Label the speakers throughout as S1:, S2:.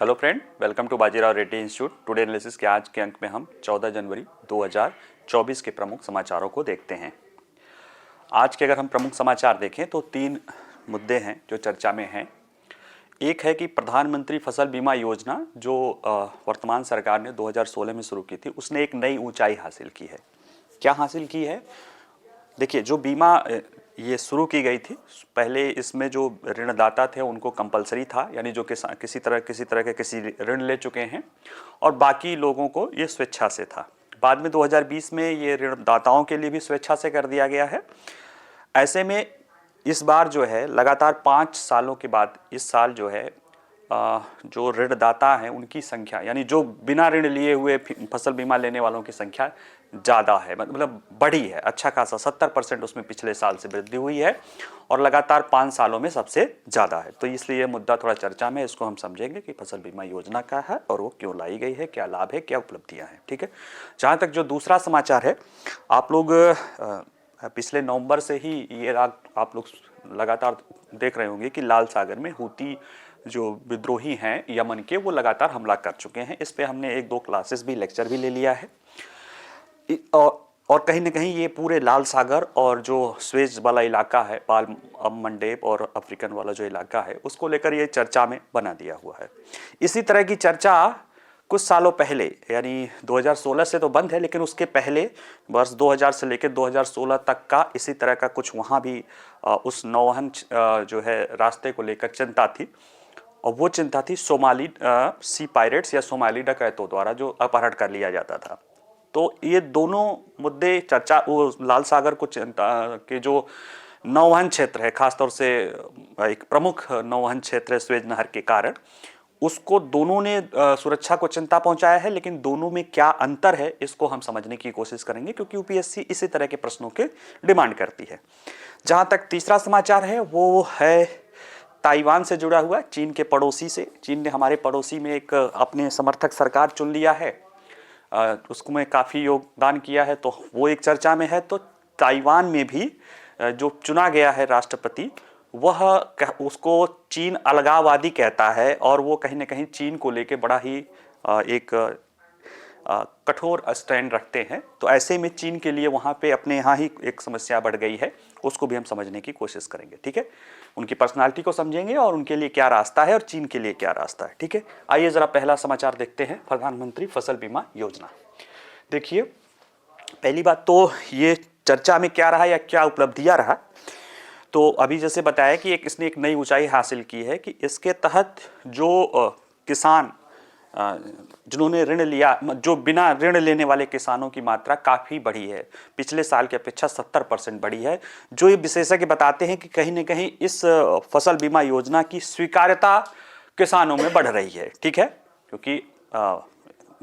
S1: Hello friend, welcome to Bajirao Reddy institute. Today analysis के आज के अंक में हम 14 जनवरी 2024 के प्रमुख समाचारों को देखते हैं। आज के अगर हम प्रमुख समाचार देखें तो 3 मुद्दे हैं जो चर्चा में हैं। एक है कि प्रधानमंत्री फसल बीमा योजना जो वर्तमान सरकार ने 2016 में शुरू की थी, उसने एक नई ऊंचाई हासिल की है। क्या हासिल की है? देखिए, जो बीमा ये शुरू की गई थी, पहले इसमें जो ऋणदाता थे उनको कंपलसरी था, यानी जो किसी तरह के ऋण ले चुके हैं, और बाकी लोगों को ये स्वेच्छा से था। बाद में 2020 में ये ऋणदाताओं के लिए भी स्वेच्छा से कर दिया गया है। ऐसे में इस बार जो है लगातार 5 सालों के बाद इस साल जो है जो ऋणदाता हैं उनकी संख्या, यानी जो बिना ऋण लिए हुए फसल बीमा लेने वालों की संख्या ज़्यादा है, मतलब बढ़ी है अच्छा खासा। 70% उसमें पिछले साल से वृद्धि हुई है और लगातार 5 सालों में सबसे ज़्यादा है। तो इसलिए ये मुद्दा थोड़ा चर्चा में, इसको हम समझेंगे कि फसल बीमा योजना क्या है और वो क्यों लाई गई है, क्या लाभ है, क्या उपलब्धियाँ हैं। ठीक है। जहाँ तक जो दूसरा समाचार है, आप लोग पिछले नवंबर से ही ये आप लोग लगातार देख रहे होंगे कि लाल सागर में हूती जो विद्रोही हैं यमन के, वो लगातार हमला कर चुके हैं। इस पे हमने 1-2 क्लासेस भी, लेक्चर भी ले लिया है। और कहीं ना कहीं ये पूरे लाल सागर और जो स्वेज वाला इलाका है, पाल मंडेप और अफ्रीकन वाला जो इलाका है, उसको लेकर ये चर्चा में बना दिया हुआ है। इसी तरह की चर्चा कुछ सालों पहले, यानी 2016 से तो बंद है, लेकिन उसके पहले वर्ष 2000 से लेकर 2016 तक का इसी तरह का कुछ वहाँ भी उस नौवहन जो है रास्ते को लेकर चिंता थी। और वो चिंता थी सोमाली सी पायरेट्स या सोमाली डकैतों द्वारा जो अपहरण कर लिया जाता था। तो ये दोनों मुद्दे चर्चा, वो लाल सागर को चिंता के जो नौवहन क्षेत्र है, खासतौर से एक प्रमुख नौवहन क्षेत्र है स्वेज नहर के कारण, उसको दोनों ने सुरक्षा को चिंता पहुंचाया है। लेकिन दोनों में क्या अंतर है, इसको हम समझने की कोशिश करेंगे, क्योंकि यूपीएससी इसी तरह के प्रश्नों के डिमांड करती है। जहां तक तीसरा समाचार है वो है ताइवान से जुड़ा हुआ, चीन के पड़ोसी से। चीन ने हमारे पड़ोसी में एक अपने समर्थक सरकार चुन लिया है, उसको में काफ़ी योगदान किया है, तो वो एक चर्चा में है। तो ताइवान में भी जो चुना गया है राष्ट्रपति, वह उसको चीन अलगाववादी कहता है और वो कहीं ना कहीं चीन को लेके बड़ा ही एक कठोर स्टैंड रखते हैं। तो ऐसे में चीन के लिए वहाँ पे अपने यहाँ ही एक समस्या बढ़ गई है, उसको भी हम समझने की कोशिश करेंगे। ठीक है, उनकी पर्सनालिटी को समझेंगे और उनके लिए क्या रास्ता है और चीन के लिए क्या रास्ता है। ठीक है, आइए ज़रा पहला समाचार देखते हैं, प्रधानमंत्री फसल बीमा योजना। देखिए, पहली बात तो ये चर्चा में क्या रहा या क्या उपलब्धियाँ रहा। तो अभी जैसे बताया कि इसने एक नई ऊंचाई हासिल की है कि इसके तहत जो किसान जिन्होंने ऋण लिया, जो बिना ऋण लेने वाले किसानों की मात्रा काफ़ी बढ़ी है, पिछले साल की अपेक्षा 70% बढ़ी है। जो ये विशेषज्ञ बताते हैं कि कहीं ना कहीं इस फसल बीमा योजना की स्वीकार्यता किसानों में बढ़ रही है। ठीक है, क्योंकि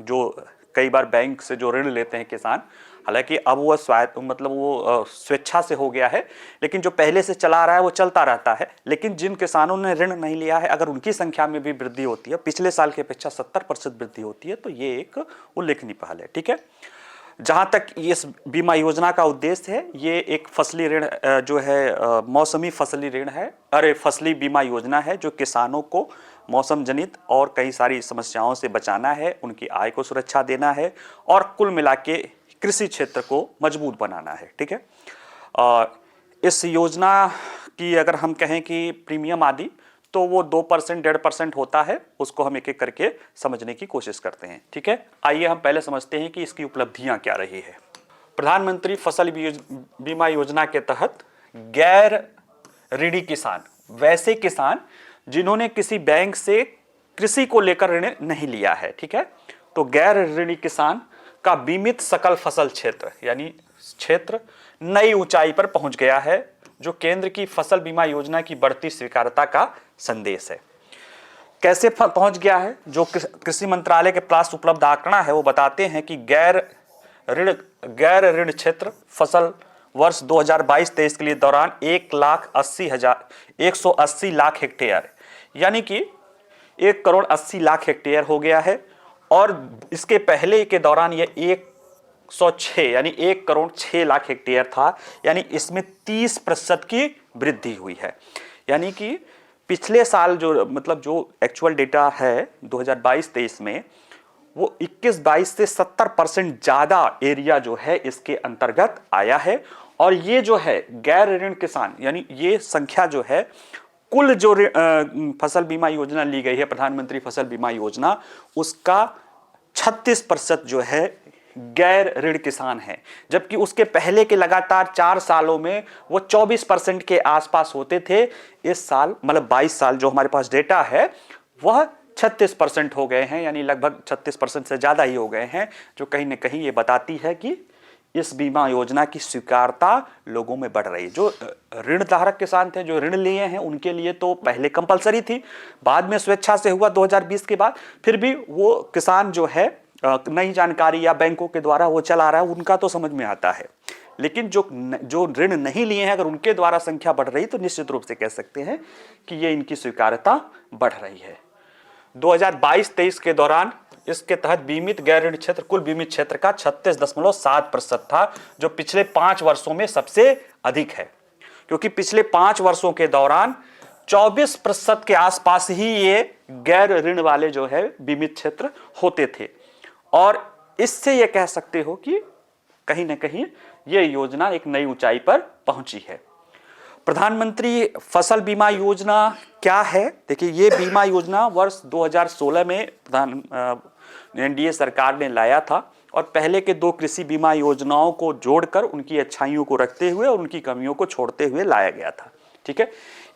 S1: जो कई बार बैंक से जो ऋण लेते हैं किसान, हालांकि अब वो स्वेच्छा से हो गया है, लेकिन जो पहले से चला रहा है वो चलता रहता है। लेकिन जिन किसानों ने ऋण नहीं लिया है, अगर उनकी संख्या में भी वृद्धि होती है, पिछले साल की अपेक्षा 70% वृद्धि होती है, तो ये एक उल्लेखनीय पहल है। ठीक है, जहाँ तक इस बीमा योजना का उद्देश्य है, ये एक फसली ऋण जो है मौसमी फसली ऋण है, फसली बीमा योजना है, जो किसानों को मौसम जनित और कई सारी समस्याओं से बचाना है, उनकी आय को सुरक्षा देना है और कुल मिला के कृषि क्षेत्र को मजबूत बनाना है। ठीक है, इस योजना की अगर हम कहें कि प्रीमियम आदि, तो वो 2% 1.5% होता है। उसको हम एक एक करके समझने की कोशिश करते हैं। ठीक है, आइए हम पहले समझते हैं कि इसकी उपलब्धियां क्या रही है। प्रधानमंत्री फसल बीमा योजना के तहत गैर ऋणी किसान, वैसे किसान जिन्होंने किसी बैंक से कृषि को लेकर ऋण नहीं लिया है, ठीक है, तो गैर ऋणी किसान का बीमित सकल फसल क्षेत्र, यानी क्षेत्र नई ऊंचाई पर पहुंच गया है, जो केंद्र की फसल बीमा योजना की बढ़ती स्वीकार्यता का संदेश है। कैसे पहुंच गया है? जो कृषि मंत्रालय के पास उपलब्ध आंकड़ा है वो बताते हैं कि गैर ऋण क्षेत्र फसल वर्ष 2022-23 के लिए दौरान 180 लाख हेक्टेयर, यानी कि 1,80,00,000 हेक्टेयर हो गया है। और इसके पहले के दौरान यह 106 यानी 1,06,00,000 हेक्टेयर था, यानी इसमें 30% की वृद्धि हुई है। यानी कि पिछले साल जो मतलब जो एक्चुअल डेटा है 2022-23 में, वो 21-22 से 70% ज्यादा एरिया जो है इसके अंतर्गत आया है। और ये जो है गैर ऋण किसान, यानी ये संख्या जो है कुल जो फसल बीमा योजना ली गई है, प्रधानमंत्री फसल बीमा योजना, उसका 36% जो है गैर ऋण किसान है। जबकि उसके पहले के लगातार 4 सालों में वो 24% के आसपास होते थे। इस साल मतलब 22 साल जो हमारे पास डेटा है वह 36% हो गए हैं, यानी लगभग 36% से ज्यादा ही हो गए हैं, जो कहीं ना कहीं ये बताती है कि इस बीमा योजना की स्वीकारता लोगों में बढ़ रही है। जो ऋण धारक किसान थे, जो ऋण लिए हैं, उनके लिए तो पहले कंपलसरी थी, बाद में स्वेच्छा से हुआ 2020 के बाद। फिर भी वो किसान जो है नई जानकारी या बैंकों के द्वारा वो चला रहा है, उनका तो समझ में आता है। लेकिन जो ऋण नहीं लिए हैं, अगर उनके द्वारा संख्या बढ़ रही तो निश्चित रूप से कह सकते हैं कि ये इनकी स्वीकार्यता बढ़ रही है। 2022-23 के दौरान इसके तहत बीमित गैर ऋण क्षेत्र कुल बीमित क्षेत्र का 36.7% था, जो पिछले 5 वर्षों में सबसे अधिक है। क्योंकि पिछले 5 वर्षों के दौरान 24% के आसपास ही ये गैर ऋण वाले जो है बीमित क्षेत्र होते थे। और इससे ये कह सकते हो कि कहीं ना कहीं ये योजना एक नई ऊंचाई पर पहुंची है। प्रधानमंत्री फसल बीमा योजना क्या है? देखिए, ये बीमा योजना वर्ष 2016 में एनडीए सरकार ने लाया था और पहले के 2 कृषि बीमा योजनाओं को जोड़कर उनकी अच्छाइयों को रखते हुए और उनकी कमियों को छोड़ते हुए लाया गया था। ठीक है,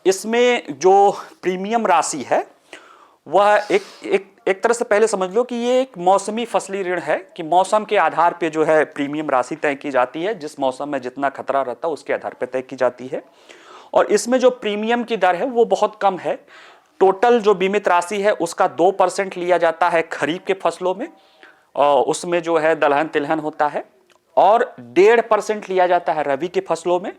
S1: इसमें जो प्रीमियम राशि है वह एक तरह से पहले समझ लो कि ये एक मौसमी फसली ऋण है, कि मौसम के आधार पे जो है प्रीमियम राशि तय की जाती है, जिस मौसम में जितना खतरा रहता है उसके आधार पे तय की जाती है। और इसमें जो प्रीमियम की दर है वो बहुत कम है। टोटल जो बीमित राशि है उसका 2% लिया जाता है खरीफ के फसलों में, और उसमें जो है दलहन तिलहन होता है, और 1.5% लिया जाता है रबी के फसलों में,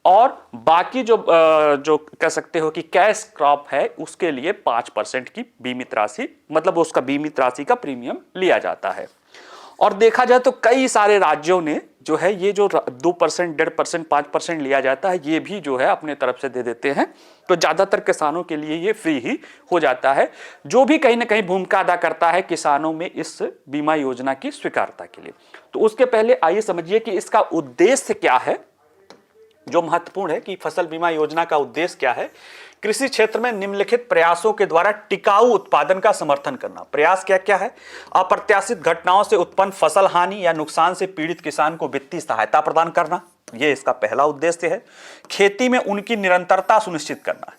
S1: और बाकी जो कह सकते हो कि कैश क्रॉप है उसके लिए 5% की बीमित राशि, मतलब उसका बीमित राशि का प्रीमियम लिया जाता है। और देखा जाए तो कई सारे राज्यों ने जो है ये जो 2%, 1.5%, 5% लिया जाता है, ये भी जो है अपने तरफ से दे देते हैं। तो ज्यादातर किसानों के लिए ये फ्री ही हो जाता है, जो भी कहीं ना कहीं भूमिका अदा करता है किसानों में इस बीमा योजना की स्वीकारता के लिए। तो उसके पहले आइए समझिए कि इसका उद्देश्य क्या है, जो महत्वपूर्ण है कि फसल बीमा योजना का उद्देश्य क्या है। कृषि क्षेत्र में निम्नलिखित प्रयासों के द्वारा टिकाऊ उत्पादन का समर्थन करना। प्रयास क्या क्या है? अप्रत्याशित घटनाओं से उत्पन्न फसल हानि या नुकसान से पीड़ित किसान को वित्तीय सहायता प्रदान करना, यह इसका पहला उद्देश्य है। खेती में उनकी निरंतरता सुनिश्चित करना,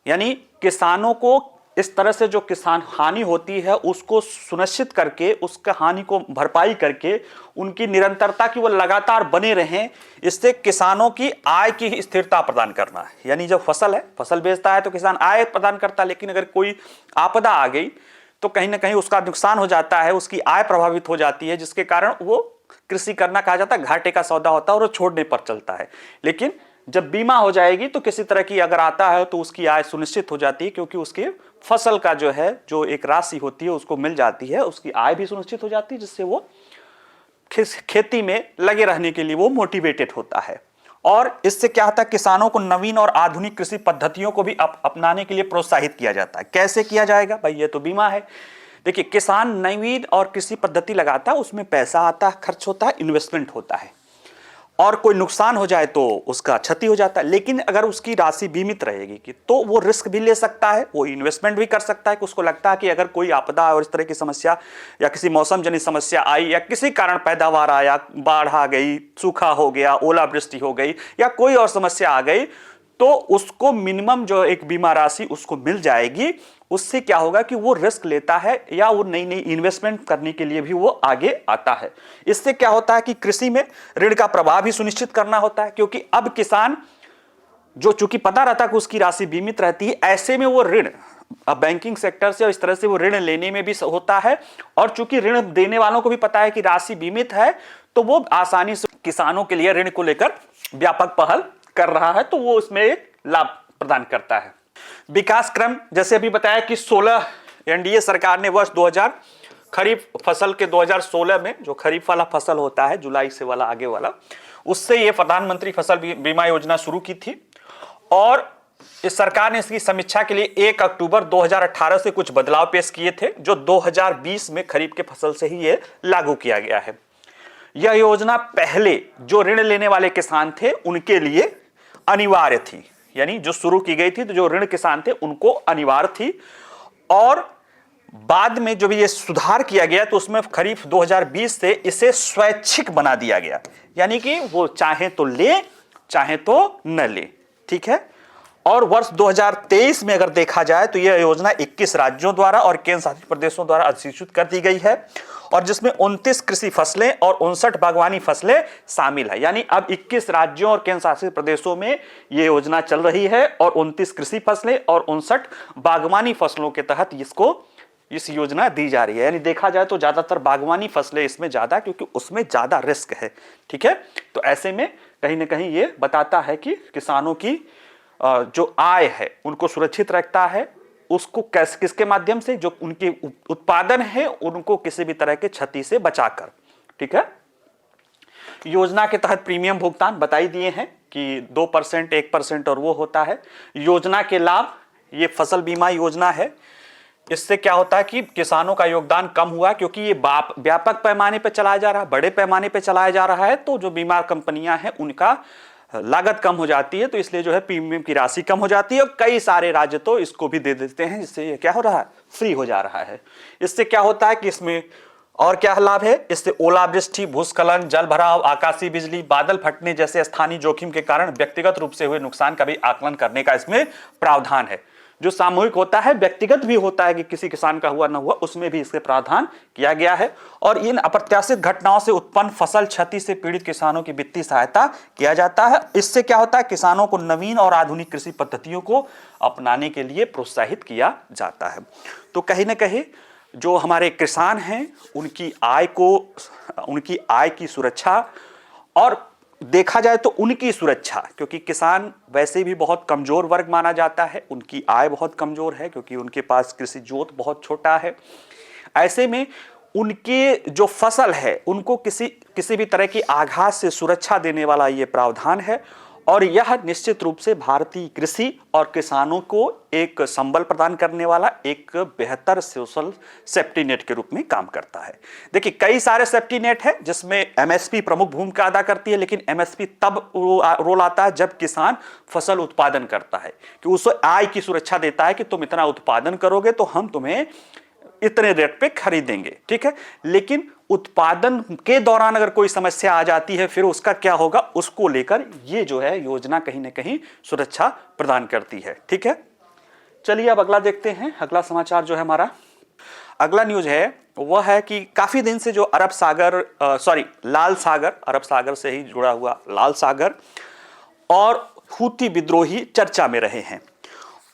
S1: यानी किसानों को इस तरह से जो किसान हानि होती है उसको सुनिश्चित करके, उसका हानि को भरपाई करके उनकी निरंतरता की वो लगातार बने रहें, इससे किसानों की आय की स्थिरता प्रदान करना है। यानी जब फसल बेचता है तो किसान आय प्रदान करता है, लेकिन अगर कोई आपदा आ गई तो कहीं ना कहीं उसका नुकसान हो जाता है, उसकी आय प्रभावित हो जाती है, जिसके कारण वो कृषि करना कहा जाता है घाटे का सौदा होता है और वो छोड़ने पर चलता है। लेकिन जब बीमा हो जाएगी तो किसी तरह की अगर आता है तो उसकी आय सुनिश्चित हो जाती है, क्योंकि उसके फसल का जो है जो एक राशि होती है उसको मिल जाती है, उसकी आय भी सुनिश्चित हो जाती है, जिससे वो खेती में लगे रहने के लिए वो मोटिवेटेड होता है। और इससे क्या होता है, किसानों को नवीन और आधुनिक कृषि पद्धतियों को भी अपनाने के लिए प्रोत्साहित किया जाता है। कैसे किया जाएगा भाई? ये तो बीमा है। देखिए, किसान नवीन और कृषि पद्धति लगाता है, उसमें पैसा आता है, खर्च होता है, इन्वेस्टमेंट होता है, और कोई नुकसान हो जाए तो उसका क्षति हो जाता है। लेकिन अगर उसकी राशि बीमित रहेगी कि तो वो रिस्क भी ले सकता है, वो इन्वेस्टमेंट भी कर सकता है कि उसको लगता है कि अगर कोई आपदा और इस तरह की समस्या या किसी मौसम जनित समस्या आई या किसी कारण पैदावार आया, बाढ़ आ गई, सूखा हो गया, ओलावृष्टि हो गई या कोई और समस्या आ गई, तो उसको मिनिमम जो एक बीमा राशि उसको मिल जाएगी। उससे क्या होगा कि वो रिस्क लेता है या वो नई नई इन्वेस्टमेंट करने के लिए भी वो आगे आता है। इससे क्या होता है कि कृषि में ऋण का प्रवाह भी सुनिश्चित करना होता है, क्योंकि अब किसान जो चूंकि पता रहता है कि उसकी राशि बीमित रहती है, ऐसे में वो ऋण अब बैंकिंग सेक्टर से और इस तरह से वो ऋण लेने में भी होता है, और चूंकि ऋण देने वालों को भी पता है कि राशि बीमित है, तो वो आसानी से किसानों के लिए ऋण को लेकर व्यापक पहल कर रहा है, तो वो इसमें एक लाभ प्रदान करता है। विकास क्रम, जैसे अभी बताया कि 16 एनडीए सरकार ने वर्ष 2000 खरीफ फसल के 2016 में जो खरीफ वाला फसल होता है, जुलाई से वाला आगे वाला, उससे ये प्रधानमंत्री फसल बीमा योजना शुरू की थी। और इस सरकार ने इसकी समीक्षा के लिए 1 अक्टूबर 2018 से कुछ बदलाव पेश किए थे, जो 2020 में खरीफ के फसल से ही ये लागू किया गया है। यह योजना पहले जो ऋण लेने वाले किसान थे उनके लिए अनिवार्य थी, यानी जो शुरू की गई थी तो जो ऋण किसान थे उनको अनिवार्य थी, और बाद में जो भी ये सुधार किया गया तो उसमें खरीफ 2020 से इसे स्वैच्छिक बना दिया गया, यानी कि वो चाहे तो ले चाहे तो न ले। ठीक है। और वर्ष 2023 में अगर देखा जाए तो यह योजना 21 राज्यों द्वारा और केंद्र शासित प्रदेशों द्वारा अधिसूचित कर दी गई है, और जिसमें 29 कृषि फसलें और 59 बागवानी फसलें शामिल है। यानी अब 21 राज्यों और केंद्र शासित प्रदेशों में यह योजना चल रही है, और 29 कृषि फसलें और 59 बागवानी फसलों के तहत इस योजना दी जा रही है। यानी देखा जाए तो ज्यादातर बागवानी फसलें इसमें ज्यादा, क्योंकि उसमें ज्यादा रिस्क है। ठीक है। तो ऐसे में कहीं ना कहीं ये बताता है कि किसानों की जो आय है उनको सुरक्षित रखता है, उसको किसके माध्यम से, जो उनके उत्पादन है उनको किसी भी तरह के क्षति से बचाकर। ठीक है। योजना के तहत प्रीमियम भुगतान बताई दिए हैं कि 2%, 1% और वो होता है। योजना के लाभ, ये फसल बीमा योजना है, इससे क्या होता है कि किसानों का योगदान कम हुआ, क्योंकि ये व्यापक पैमाने पर चलाया जा रहा है, बड़े पैमाने पर चलाया जा रहा है, तो जो बीमा कंपनियां हैं उनका लागत कम हो जाती है, तो इसलिए जो है प्रीमियम की राशि कम हो जाती है, और कई सारे राज्य तो इसको भी दे देते हैं, जिससे ये क्या हो रहा है, फ्री हो जा रहा है। इससे क्या होता है कि इसमें और क्या लाभ है, इससे ओलावृष्टि, भूस्खलन, जल भराव, आकाशीय बिजली, बादल फटने जैसे स्थानीय जोखिम के कारण व्यक्तिगत रूप से हुए नुकसान का भी आकलन करने का इसमें प्रावधान है। जो सामूहिक होता है, व्यक्तिगत भी होता है कि किसी किसान का हुआ ना हुआ, उसमें भी इसके प्रावधान किया गया है। और इन अप्रत्याशित घटनाओं से उत्पन्न फसल क्षति से पीड़ित किसानों की वित्तीय सहायता किया जाता है। इससे क्या होता है, किसानों को नवीन और आधुनिक कृषि पद्धतियों को अपनाने के लिए प्रोत्साहित किया जाता है। तो कहीं ना कहीं जो हमारे किसान हैं उनकी आय की सुरक्षा, और देखा जाए तो उनकी सुरक्षा, क्योंकि किसान वैसे भी बहुत कमजोर वर्ग माना जाता है, उनकी आय बहुत कमजोर है क्योंकि उनके पास कृषि जोत बहुत छोटा है। ऐसे में उनके जो फसल है उनको किसी भी तरह की आघात से सुरक्षा देने वाला ये प्रावधान है, और यह निश्चित रूप से भारतीय कृषि और किसानों को एक संबल प्रदान करने वाला एक बेहतर सोशल सेफ्टी नेट के रूप में काम करता है। देखिए, कई सारे सेफ्टी नेट है जिसमें एमएसपी प्रमुख भूमिका अदा करती है, लेकिन एमएसपी तब रोल आता है जब किसान फसल उत्पादन करता है, कि उसे आय की सुरक्षा देता है कि तुम इतना उत्पादन करोगे तो हम तुम्हें इतने रेट पे खरीदेंगे। ठीक है। लेकिन उत्पादन के दौरान अगर कोई समस्या आ जाती है, फिर उसका क्या होगा, उसको लेकर ये जो है योजना कहीं ना कहीं सुरक्षा प्रदान करती है। ठीक है। चलिए अब अगला देखते हैं। अगला समाचार जो है हमारा, अगला न्यूज है वह है कि काफी दिन से जो लाल सागर, अरब सागर से ही जुड़ा हुआ लाल सागर और हूती विद्रोही चर्चा में रहे हैं,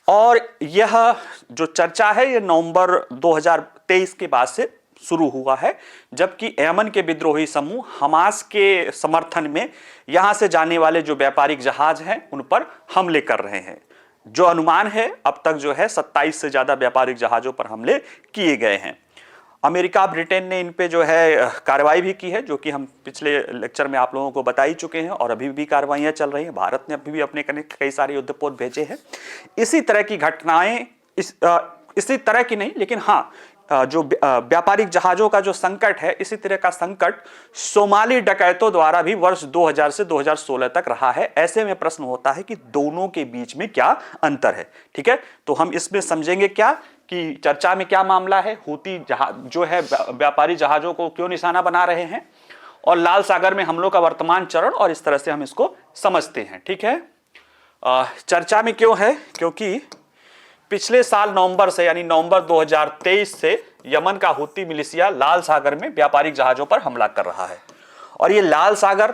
S1: और यह जो चर्चा है ये नवंबर 2023 के बाद से शुरू हुआ है, जबकि यमन के विद्रोही समूह हमास के समर्थन में यहां से जाने वाले जो व्यापारिक जहाज हैं उन पर हमले कर रहे हैं। जो अनुमान है अब तक जो है 27 से ज्यादा व्यापारिक जहाजों पर हमले किए गए हैं। अमेरिका, ब्रिटेन ने इन पे जो है कार्रवाई भी की है, जो कि हम पिछले लेक्चर में आप लोगों को बता ही चुके हैं, और अभी भी कार्रवाइयां चल रही हैं। भारत ने अभी भी अपने कई सारे युद्धपोत भेजे हैं। इसी तरह की घटनाएं इसी तरह की नहीं, लेकिन हाँ, जो व्यापारिक जहाजों का जो संकट है, इसी तरह का संकट सोमाली डकैतों द्वारा भी वर्ष 2000 से 2016 तक रहा है। ऐसे में प्रश्न होता है कि दोनों के बीच में क्या अंतर है। ठीक है। तो हम इसमें समझेंगे क्या कि चर्चा में क्या मामला है, हूती जो है व्यापारी जहाजों को क्यों निशाना बना रहे हैं, और लाल सागर में हमलों का वर्तमान चरण, और इस तरह से हम इसको समझते हैं। ठीक है। चर्चा में क्यों है, क्योंकि पिछले साल नवंबर से, यानी नवंबर 2023 से यमन का हूती मिलिशिया लाल सागर में व्यापारिक जहाजों पर हमला कर रहा है। और ये लाल सागर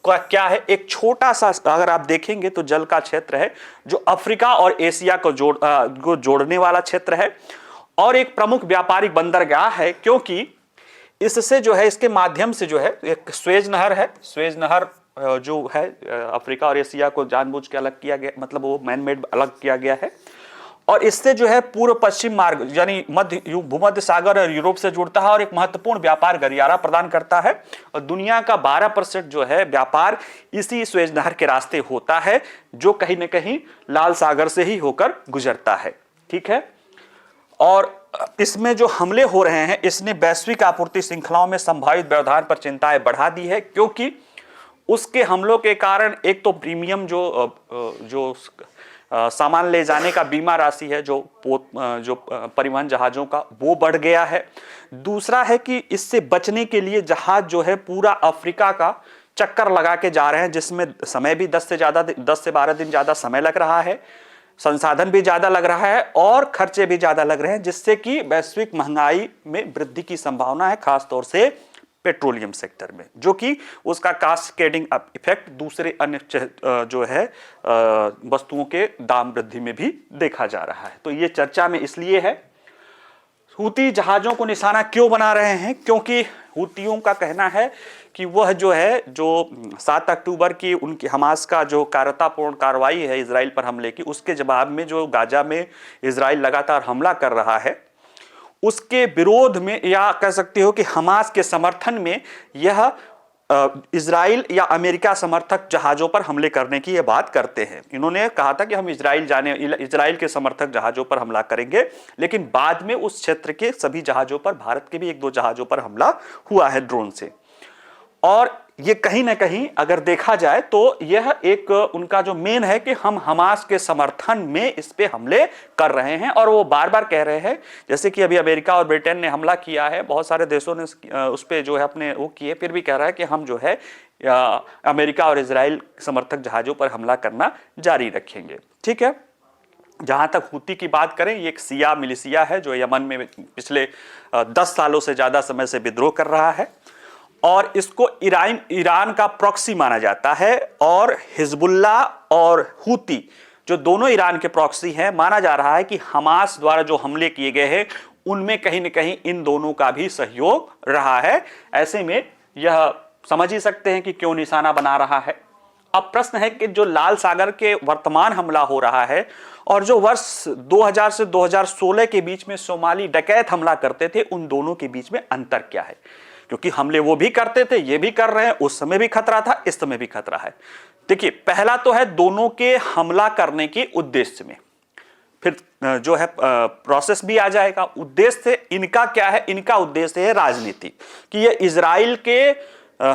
S1: का क्या है, एक छोटा सा, अगर आप देखेंगे तो जल का क्षेत्र है जो अफ्रीका और एशिया को जोड़ने वाला क्षेत्र है, और एक प्रमुख व्यापारिक बंदरगाह है, क्योंकि इससे जो है, इसके माध्यम से जो है एक स्वेज नहर है। स्वेज नहर जो है अफ्रीका और एशिया को जानबूझ के अलग किया गया, मतलब वो मैन मेड अलग किया गया है, और इससे जो है पूर्व पश्चिम मार्ग यानी भूमध्य सागर और यूरोप से जुड़ता है और एक महत्वपूर्ण व्यापार गलियारा प्रदान करता है। और दुनिया का 12% जो है व्यापार इसी स्वेज नहर के रास्ते होता है, जो कहीं ना कहीं लाल सागर से ही होकर गुजरता है। ठीक है, और इसमें जो हमले हो रहे हैं इसने वैश्विक आपूर्ति श्रृंखलाओं में संभावित व्यवधान पर चिंताएं बढ़ा दी है, क्योंकि उसके हमलों के कारण एक तो प्रीमियम जो सामान ले जाने का बीमा राशि है जो परिवहन जहाजों का, वो बढ़ गया है। दूसरा है कि इससे बचने के लिए जहाज जो है पूरा अफ्रीका का चक्कर लगा के जा रहे हैं, जिसमें समय भी 10 से 12 दिन ज्यादा समय लग रहा है, संसाधन भी ज्यादा लग रहा है और खर्चे भी ज्यादा लग रहे हैं, जिससे कि वैश्विक महंगाई में वृद्धि की संभावना है, खासतौर से पेट्रोलियम सेक्टर में, जो कि उसका कास्केडिंग इफेक्ट दूसरे अन्य जो है वस्तुओं के दाम वृद्धि में भी देखा जा रहा है। तो ये चर्चा में इसलिए है। हूती जहाजों को निशाना क्यों बना रहे हैं? क्योंकि हूतियों का कहना है कि वह जो 7 अक्टूबर की उनकी हमास का जो कायरतापूर्ण कार्रवाई है इजराइल पर हमले की, उसके जवाब में जो गाजा में इजराइल लगातार हमला कर रहा है, उसके विरोध में या कह सकते हो कि हमास के समर्थन में यह इजराइल या अमेरिका समर्थक जहाजों पर हमले करने की यह बात करते हैं। इन्होंने कहा था कि हम इजराइल के समर्थक जहाजों पर हमला करेंगे, लेकिन बाद में उस क्षेत्र के सभी जहाजों पर, भारत के भी 1-2 जहाजों पर हमला हुआ है ड्रोन से। और ये कहीं ना कहीं अगर देखा जाए तो यह एक उनका जो मेन है कि हम हमास के समर्थन में इस पे हमले कर रहे हैं। और वो बार बार कह रहे हैं, जैसे कि अभी अमेरिका और ब्रिटेन ने हमला किया है, बहुत सारे देशों ने उस पे जो है अपने वो किए, फिर भी कह रहा है कि हम जो है अमेरिका और इजराइल समर्थक जहाजों पर हमला करना जारी रखेंगे। ठीक है, जहां तक हूती की बात करें, ये एक शिया मिलिशिया है जो यमन में पिछले 10 सालों से ज्यादा समय से विद्रोह कर रहा है और इसको ईरान का प्रॉक्सी माना जाता है। और हिजबुल्ला और हूती जो दोनों ईरान के प्रॉक्सी हैं, माना जा रहा है कि हमास द्वारा जो हमले किए गए हैं उनमें कहीं न कहीं इन दोनों का भी सहयोग रहा है। ऐसे में यह समझ ही सकते हैं कि क्यों निशाना बना रहा है। अब प्रश्न है कि जो लाल सागर के वर्तमान हमला हो रहा है और जो वर्ष 2000 से 2016 के बीच में सोमाली डकैत हमला करते थे, उन दोनों के बीच में अंतर क्या है? क्योंकि हमले वो भी करते थे, ये भी कर रहे हैं, उस समय भी खतरा था, इस समय भी खतरा है। देखिए, पहला तो है दोनों के हमला करने के उद्देश्य में, फिर जो है प्रोसेस भी आ जाएगा। उद्देश्य इनका क्या है? इनका उद्देश्य है राजनीति, कि ये इजराइल के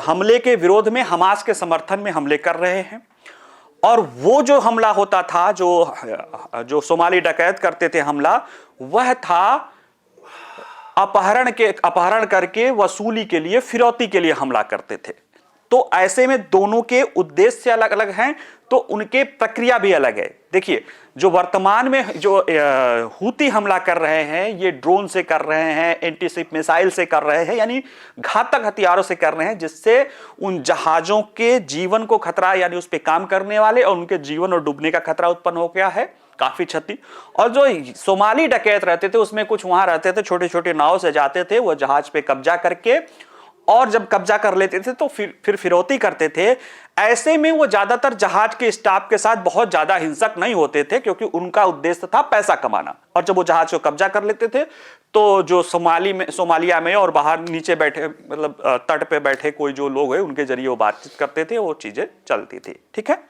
S1: हमले के विरोध में हमास के समर्थन में हमले कर रहे हैं। और वो जो हमला होता था, जो सोमाली डकैत करते थे हमला, वह था अपहरण करके वसूली के लिए, फिरौती के लिए हमला करते थे। तो ऐसे में दोनों के उद्देश्य अलग अलग हैं, तो उनके प्रक्रिया भी अलग है। देखिए, जो वर्तमान में जो हूती हमला कर रहे हैं, ये ड्रोन से कर रहे हैं, एंटीशिप मिसाइल से कर रहे हैं, यानी घातक हथियारों से कर रहे हैं, जिससे उन जहाजों के जीवन को खतरा, यानी उस पर काम करने वाले और उनके जीवन और डूबने का खतरा उत्पन्न हो गया है, काफी क्षति। और जो सोमाली डकैत रहते थे, उसमें कुछ वहां रहते थे, छोटे छोटे नाव से जाते थे, वो जहाज पे कब्जा करके, और जब कब्जा कर लेते थे तो फिर फिरौती करते थे। ऐसे में वो ज्यादातर जहाज के स्टाफ के साथ बहुत ज्यादा हिंसक नहीं होते थे, क्योंकि उनका उद्देश्य था पैसा कमाना। और जब वो जहाज को कब्जा कर लेते थे तो जो सोमालिया में और बाहर नीचे बैठे, मतलब तट पे बैठे कोई जो लोग हैं, उनके जरिए वो बातचीत करते थे, वो चीजें चलती थी। ठीक है,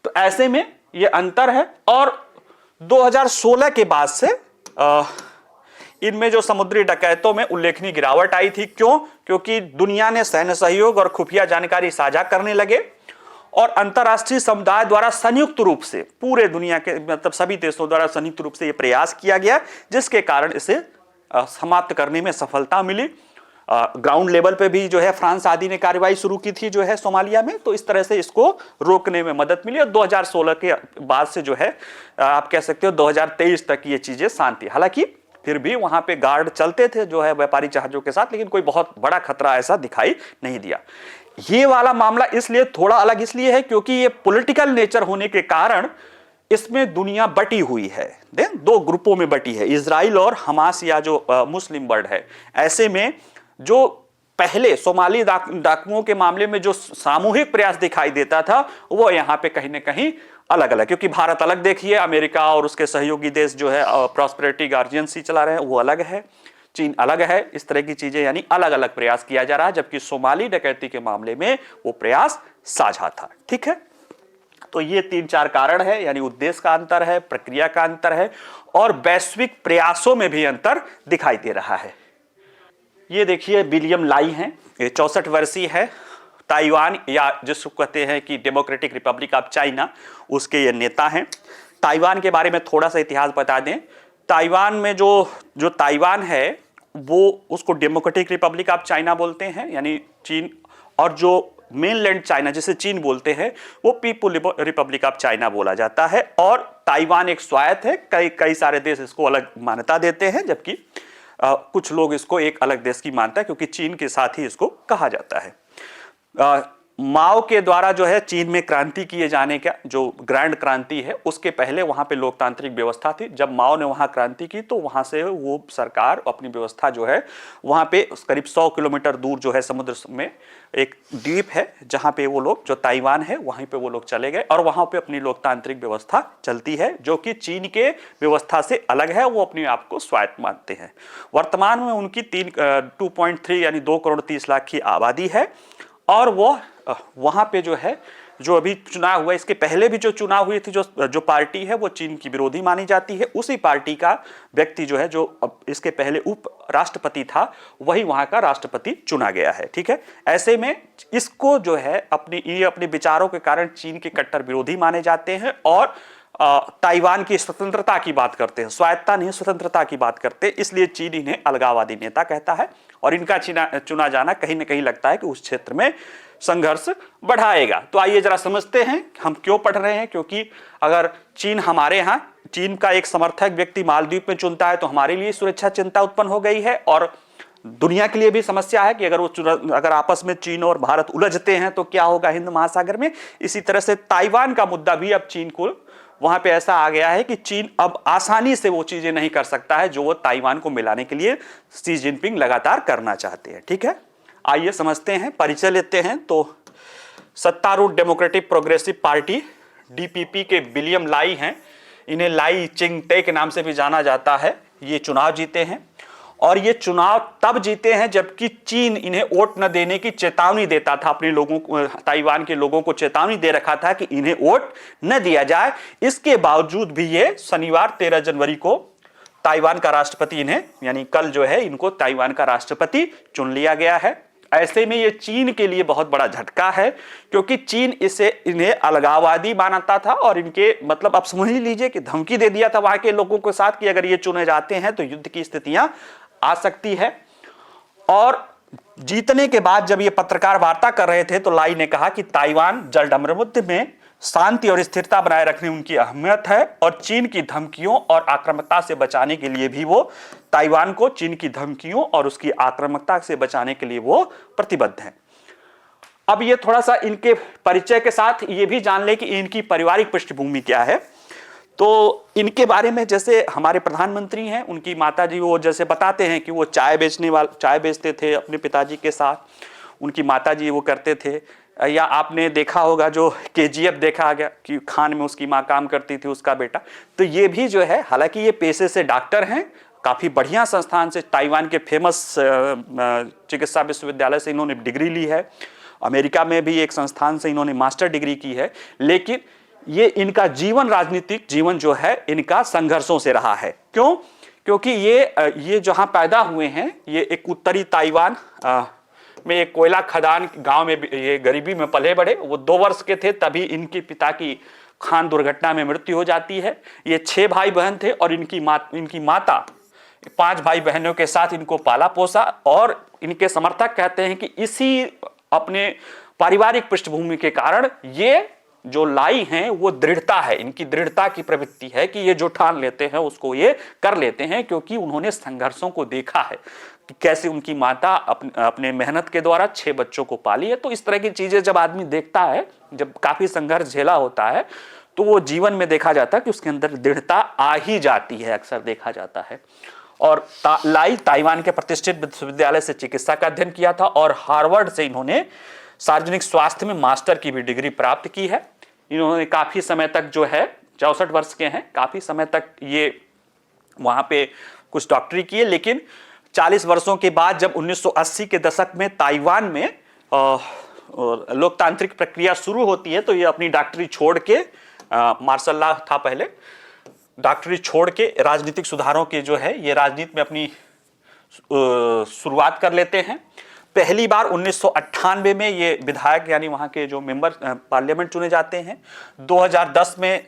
S1: तो ऐसे में ये अंतर है। और 2016 के बाद से इनमें जो समुद्री डकैतों में उल्लेखनीय गिरावट आई थी। क्यों? क्योंकि दुनिया ने सैन्य सहयोग और खुफिया जानकारी साझा करने लगे और अंतर्राष्ट्रीय समुदाय द्वारा संयुक्त रूप से, पूरे दुनिया के मतलब सभी देशों द्वारा संयुक्त रूप से यह प्रयास किया गया, जिसके कारण इसे समाप्त करने में सफलता मिली। ग्राउंड लेवल पे भी जो है फ्रांस आदि ने कार्रवाई शुरू की थी जो है सोमालिया में, तो इस तरह से इसको रोकने में मदद मिली। और 2016 के बाद से जो है आप कह सकते हो 2023 तक ये चीजें शांति। हालांकि फिर भी वहां पे गार्ड चलते थे जो है व्यापारी जहाजों के साथ, लेकिन कोई बहुत बड़ा खतरा ऐसा दिखाई नहीं दिया। ये वाला मामला इसलिए थोड़ा अलग इसलिए है क्योंकि ये पॉलिटिकल नेचर होने के कारण इसमें दुनिया बटी हुई है, दो ग्रुपों में बटी है, इजराइल और हमास या जो मुस्लिम वर्ल्ड है। ऐसे में जो पहले सोमाली डाकुओं के मामले में जो सामूहिक प्रयास दिखाई देता था वो यहाँ पे कहीं ना कहीं अलग अलग, क्योंकि भारत अलग देखिए, अमेरिका और उसके सहयोगी देश जो है प्रॉस्पेरिटी गार्जियंसी चला रहे हैं वो अलग है, चीन अलग है, इस तरह की चीजें यानी अलग अलग प्रयास किया जा रहा है, जबकि सोमाली डकैती के मामले में वो प्रयास साझा था। ठीक है, तो ये 3-4 कारण है, यानी उद्देश्य का अंतर है, प्रक्रिया का अंतर है और वैश्विक प्रयासों में भी अंतर दिखाई दे रहा है। ये देखिए विलियम लाई हैं, ये 64 वर्षीय है, ताइवान या जिसको कहते हैं कि डेमोक्रेटिक रिपब्लिक ऑफ चाइना, उसके ये नेता हैं। ताइवान के बारे में थोड़ा सा इतिहास बता दें। ताइवान में जो ताइवान है वो उसको डेमोक्रेटिक रिपब्लिक ऑफ चाइना बोलते हैं, यानी चीन, और जो मेनलैंड चाइना जिसे चीन बोलते हैं वो पीपुल रिपब्लिक ऑफ चाइना बोला जाता है। और ताइवान एक स्वायत्त है, कई सारे देश इसको अलग मान्यता देते हैं, जबकि कुछ लोग इसको एक अलग देश की मानता है, क्योंकि चीन के साथ ही इसको कहा जाता है। माओ के द्वारा जो है चीन में क्रांति किए जाने का जो ग्रैंड क्रांति है, उसके पहले वहां पे लोकतांत्रिक व्यवस्था थी। जब माओ ने वहां क्रांति की तो वहां से वो सरकार अपनी व्यवस्था जो है वहां पे करीब 100 किलोमीटर दूर जो है समुद्र में एक द्वीप है जहां पे वो लोग, जो ताइवान है, वहीं पे वो लोग चले गए और वहां पे अपनी लोकतांत्रिक व्यवस्था चलती है, जो कि चीन के व्यवस्था से अलग है। वो अपने आप को स्वायत्त मानते हैं। वर्तमान में उनकी 2.3 यानी 2 करोड़ 30 लाख की आबादी है और वो वहां पे जो है जो अभी चुनाव हुआ, इसके पहले भी जो चुनाव हुई थी, जो पार्टी है वो चीन की विरोधी मानी जाती है। उसी पार्टी का व्यक्ति जो है, जो इसके पहले उप राष्ट्रपति था, वही वहां का राष्ट्रपति चुना गया है। ठीक है, ऐसे में इसको जो है अपने विचारों के कारण चीन के कट्टर विरोधी माने जाते हैं और ताइवान की स्वतंत्रता की बात करते हैं, स्वायत्तता नहीं स्वतंत्रता की बात करते हैं। इसलिए चीन इन्हें अलगाववादी नेता कहता है और इनका चुना जाना कहीं ना कहीं लगता है कि उस क्षेत्र में संघर्ष बढ़ाएगा। तो आइए जरा समझते हैं हम क्यों पढ़ रहे हैं। क्योंकि अगर चीन हमारे यहाँ, चीन का एक समर्थक व्यक्ति मालदीव में चुनता है तो हमारे लिए सुरक्षा चिंता उत्पन्न हो गई है और दुनिया के लिए भी समस्या है कि अगर आपस में चीन और भारत उलझते हैं तो क्या होगा हिंद महासागर में। इसी तरह से ताइवान का मुद्दा भी अब चीन को वहां पे ऐसा आ गया है कि चीन अब आसानी से वो चीजें नहीं कर सकता है जो वो ताइवान को मिलाने के लिए शी जिनपिंग लगातार करना चाहते हैं। ठीक है, आइए समझते हैं, परिचय लेते हैं। तो सत्तारूढ़ डेमोक्रेटिक प्रोग्रेसिव पार्टी डीपीपी के विलियम लाई हैं, इन्हें लाई चिंगटे के नाम से भी जाना जाता है। ये चुनाव जीते हैं और ये चुनाव तब जीते हैं जबकि चीन इन्हें वोट न देने की चेतावनी देता था, अपने लोगों को, ताइवान के लोगों को चेतावनी दे रखा था कि इन्हें वोट न दिया जाए। इसके बावजूद भी ये शनिवार 13 जनवरी को ताइवान का राष्ट्रपति इन्हें, यानी कल जो है इनको ताइवान का राष्ट्रपति चुन लिया गया है। ऐसे में ये चीन के लिए बहुत बड़ा झटका है क्योंकि चीन इन्हें अलगाववादी मानता था और इनके मतलब आप समझ लीजिए कि धमकी दे दिया था वहां के लोगों के साथ कि अगर ये चुने जाते हैं तो युद्ध की स्थितियां आ सकती है। और जीतने के बाद जब ये पत्रकार वार्ता कर रहे थे तो लाई ने कहा कि ताइवान जलडमरुद्ध में शांति और स्थिरता बनाए रखने उनकी अहमियत है और चीन की धमकियों और आक्रामकता से बचाने के लिए भी वो ताइवान को चीन की धमकियों और उसकी आक्रामकता से बचाने के लिए वो प्रतिबद्ध हैं। अब ये थोड़ा सा इनके परिचय के साथ ये भी जान ले कि इनकी पारिवारिक पृष्ठभूमि क्या है। तो इनके बारे में, जैसे हमारे प्रधानमंत्री हैं, उनकी माताजी वो जैसे बताते हैं कि वो चाय बेचते थे अपने पिताजी के साथ, उनकी माताजी वो करते थे। या आपने देखा होगा जो केजीएफ देखा गया कि खान में उसकी माँ काम करती थी, उसका बेटा। तो ये भी जो है, हालांकि ये पेशे से डॉक्टर हैं, काफ़ी बढ़िया संस्थान से, ताइवान के फेमस चिकित्सा विश्वविद्यालय से इन्होंने डिग्री ली है। अमेरिका में भी एक संस्थान से इन्होंने मास्टर डिग्री की है। लेकिन ये इनका जीवन, राजनीतिक जीवन जो है इनका संघर्षों से रहा है। क्यों? क्योंकि ये जहां पैदा हुए हैं, ये एक उत्तरी ताइवान में एक कोयला खदान गांव में ये गरीबी में पले बढ़े। वो 2 वर्ष के थे तभी इनके पिता की खान दुर्घटना में मृत्यु हो जाती है। ये 6 भाई बहन थे और इनकी माता 5 भाई बहनों के साथ इनको पाला पोसा। और इनके समर्थक कहते हैं कि इसी अपने पारिवारिक पृष्ठभूमि के कारण ये जो लाई हैं वो दृढ़ता है, इनकी दृढ़ता की प्रवृत्ति है कि ये जो ठान लेते हैं उसको ये कर लेते हैं, क्योंकि उन्होंने संघर्षों को देखा है कि कैसे उनकी माता अपने मेहनत के द्वारा 6 बच्चों को पाली है। तो इस तरह की चीजें जब आदमी देखता है, जब काफी संघर्ष झेला होता है, तो वो जीवन में देखा जाता है कि उसके अंदर दृढ़ता आ ही जाती है, अक्सर देखा जाता है। और लाई ताइवान के प्रतिष्ठित विश्वविद्यालय से चिकित्सा का अध्ययन किया था और हार्वर्ड से इन्होंने सार्वजनिक स्वास्थ्य में मास्टर की भी डिग्री प्राप्त की है। इन्होंने काफी समय तक जो है 64 वर्ष के हैं, काफी समय तक ये वहां पे कुछ डॉक्टरी किए, लेकिन 40 वर्षों के बाद जब 1980 के दशक में ताइवान में लोकतांत्रिक प्रक्रिया शुरू होती है तो ये अपनी डॉक्टरी छोड़ के, मार्शल लॉ था पहले, डॉक्टरी छोड़ के राजनीतिक सुधारों के जो है ये राजनीति में अपनी शुरुआत कर लेते हैं। पहली बार 1998 में ये विधायक यानी वहां के जो मेंबर पार्लियामेंट चुने जाते हैं। 2010 में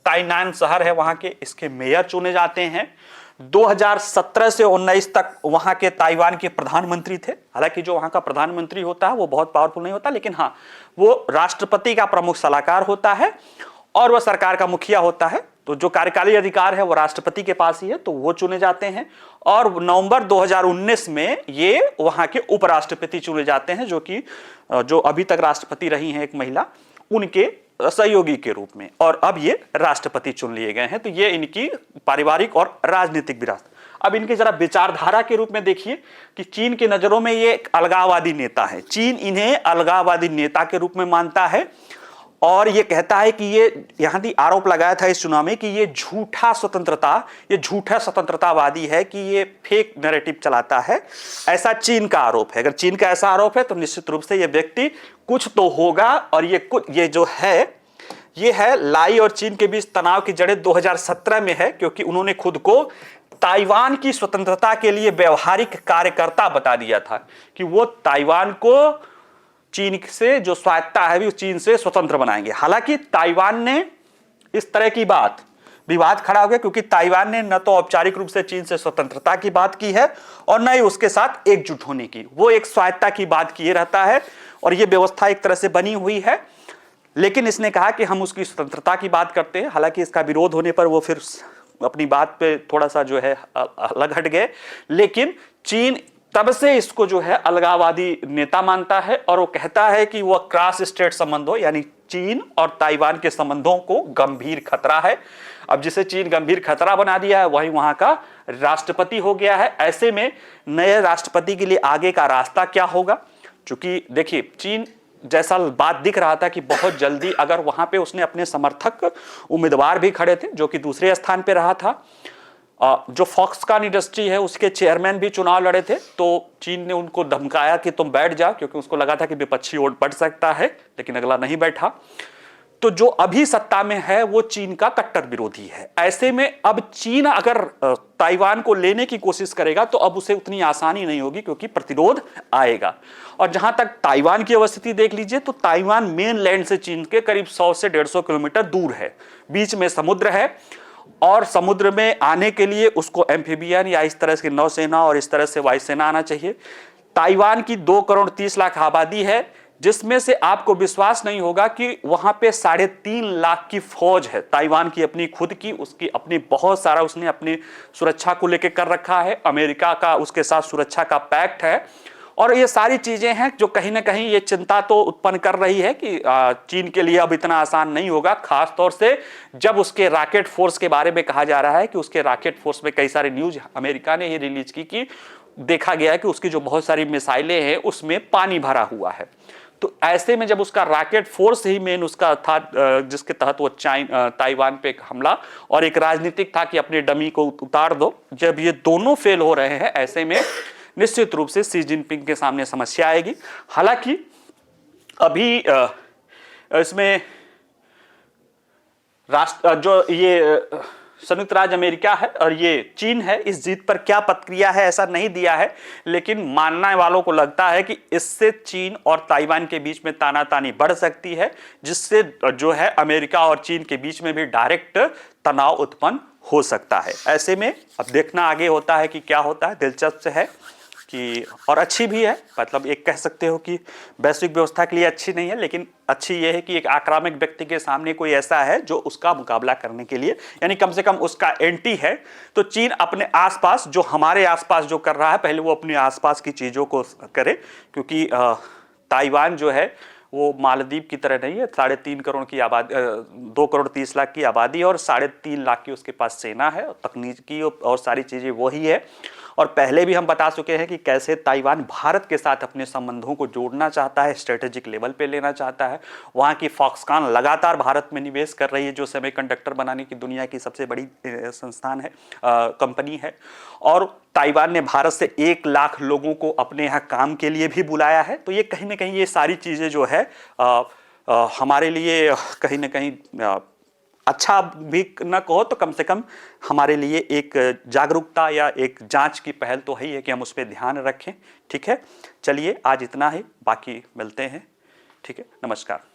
S1: ताइनान शहर है वहां के, इसके मेयर चुने जाते हैं। 2017 से 19 तक वहां के ताइवान के प्रधानमंत्री थे। हालांकि जो वहां का प्रधानमंत्री होता है वो बहुत पावरफुल नहीं होता, लेकिन हाँ वो राष्ट्रपति का प्रमुख सलाहकार होता है और वह सरकार का मुखिया होता है। तो जो कार्यकारी अधिकार है वो राष्ट्रपति के पास ही है, तो वो चुने जाते हैं। और नवंबर 2019 में ये वहां के उपराष्ट्रपति चुने जाते हैं, जो अभी तक राष्ट्रपति रही हैं एक महिला, उनके सहयोगी के रूप में, और अब ये राष्ट्रपति चुन लिए गए हैं। तो ये इनकी पारिवारिक और राजनीतिक विरासत। अब इनकी जरा विचारधारा के रूप में देखिए कि चीन की नजरों में ये एक अलगाववादी नेता है। चीन इन्हें अलगाववादी नेता के रूप में मानता है और ये कहता है कि ये यहां भी आरोप लगाया था इस चुनाव में कि ये झूठा स्वतंत्रतावादी है, कि ये फेक नैरेटिव चलाता है। ऐसा चीन का आरोप है। अगर चीन का ऐसा आरोप है तो निश्चित रूप से ये व्यक्ति कुछ तो होगा, और ये जो है ये है लाई और चीन के बीच तनाव की जड़ें 2017 में है, क्योंकि उन्होंने खुद को ताइवान की स्वतंत्रता के लिए व्यवहारिक कार्यकर्ता बता दिया था कि वो ताइवान को चीन से जो स्वायत्ता है भी चीन से स्वतंत्र बनाएंगे। हालांकि ताइवान ने इस तरह की बात, विवाद खड़ा हो गया क्योंकि ताइवान ने न तो औपचारिक रूप से चीन से स्वतंत्रता की बात की है और न ही उसके साथ एकजुट होने की। वो एक स्वायत्ता की बात किए रहता है और ये व्यवस्था एक तरह से बनी हुई है, लेकिन इसने कहा कि हम उसकी स्वतंत्रता की बात करते हैं। हालांकि इसका विरोध होने पर वो फिर अपनी बात पे थोड़ा सा जो है अलग हट गए, लेकिन चीन तब से इसको जो है अलगाववादी नेता मानता है और वो कहता है कि वह क्रॉस स्टेट संबंधों यानी चीन और ताइवान के संबंधों को गंभीर खतरा है। अब जिसे चीन गंभीर खतरा बना दिया है वही वहां का राष्ट्रपति हो गया है। ऐसे में नए राष्ट्रपति के लिए आगे का रास्ता क्या होगा? क्योंकि देखिए चीन जैसा बात दिख रहा था कि बहुत जल्दी अगर वहां पे उसने अपने समर्थक उम्मीदवार भी खड़े थे, जो कि दूसरे स्थान पे रहा था। जो फॉक्सकॉन इंडस्ट्री है उसके चेयरमैन भी चुनाव लड़े थे, तो चीन ने उनको धमकाया कि तुम बैठ जाओ, क्योंकि उसको लगा था कि विपक्षी वोट बढ़ सकता है, लेकिन अगला नहीं बैठा। तो जो अभी सत्ता में है वो चीन का कट्टर विरोधी है। ऐसे में अब चीन अगर ताइवान को लेने की कोशिश करेगा तो अब उसे उतनी आसानी नहीं होगी, क्योंकि प्रतिरोध आएगा। और जहां तक ताइवान की अवस्थिति देख लीजिए तो ताइवान मेन लैंड से चीन के करीब 100 से 150 किलोमीटर दूर है, बीच में समुद्र है और समुद्र में आने के लिए उसको एम्फीबियन या इस तरह से नौसेना और इस तरह से वायुसेना आना चाहिए। ताइवान की 2 करोड़ 30 लाख आबादी है, जिसमें से आपको विश्वास नहीं होगा कि वहां पे 3.5 लाख की फौज है। ताइवान की अपनी खुद की, उसकी अपनी बहुत सारा उसने अपनी सुरक्षा को लेकर कर रखा है। अमेरिका का उसके साथ सुरक्षा का पैक्ट है और ये सारी चीजें हैं जो कहीं ना कहीं ये चिंता तो उत्पन्न कर रही है कि चीन के लिए अब इतना आसान नहीं होगा, खास तौर से जब उसके रॉकेट फोर्स के बारे में कहा जा रहा है कि उसके रॉकेट फोर्स में कई सारे न्यूज अमेरिका ने ही रिलीज की कि देखा गया है कि उसकी जो बहुत सारी मिसाइलें हैं उसमें पानी भरा हुआ है। तो ऐसे में जब उसका रॉकेट फोर्स ही मेन उसका था जिसके तहत वो ताइवान पे हमला और एक राजनीतिक था कि अपने डमी को उतार दो, जब ये दोनों फेल हो रहे हैं ऐसे में निश्चित रूप से शी जिनपिंग के सामने समस्या आएगी। हालांकि अभी इसमें राष्ट्र जो ये संयुक्त राज्य अमेरिका है और ये चीन है, इस जीत पर क्या प्रतिक्रिया है ऐसा नहीं दिया है, लेकिन मानने वालों को लगता है कि इससे चीन और ताइवान के बीच में तानातानी बढ़ सकती है, जिससे जो है अमेरिका और चीन के बीच में भी डायरेक्ट तनाव उत्पन्न हो सकता है। ऐसे में अब देखना आगे होता है कि क्या होता है। दिलचस्प है कि और अच्छी भी है, मतलब एक कह सकते हो कि वैश्विक व्यवस्था के लिए अच्छी नहीं है, लेकिन अच्छी यह है कि एक आक्रामक व्यक्ति के सामने कोई ऐसा है जो उसका मुकाबला करने के लिए यानी कम से कम उसका एंटी है। तो चीन अपने आसपास जो हमारे आसपास जो कर रहा है पहले वो अपने आसपास की चीज़ों को करे, क्योंकि ताइवान जो है वो मालदीव की तरह नहीं है। 3.5 करोड़ की आबादी, 2 करोड़ 30 लाख की आबादी है और 3.5 लाख की उसके पास सेना है, और तकनीकी और सारी चीज़ें वही है। और पहले भी हम बता चुके हैं कि कैसे ताइवान भारत के साथ अपने संबंधों को जोड़ना चाहता है, स्ट्रेटेजिक लेवल पे लेना चाहता है। वहाँ की फॉक्सकॉन लगातार भारत में निवेश कर रही है, जो सेमीकंडक्टर बनाने की दुनिया की सबसे बड़ी संस्थान है, कंपनी है। और ताइवान ने भारत से 1 लाख लोगों को अपने यहाँ काम के लिए भी बुलाया है। तो ये कहीं ना कहीं ये सारी चीज़ें जो है हमारे लिए कहीं ना कहीं अच्छा भी न कहो तो कम से कम हमारे लिए एक जागरूकता या एक जांच की पहल तो है ही है कि हम उस पर ध्यान रखें। ठीक है, चलिए आज इतना ही, बाकी मिलते हैं। ठीक है, नमस्कार।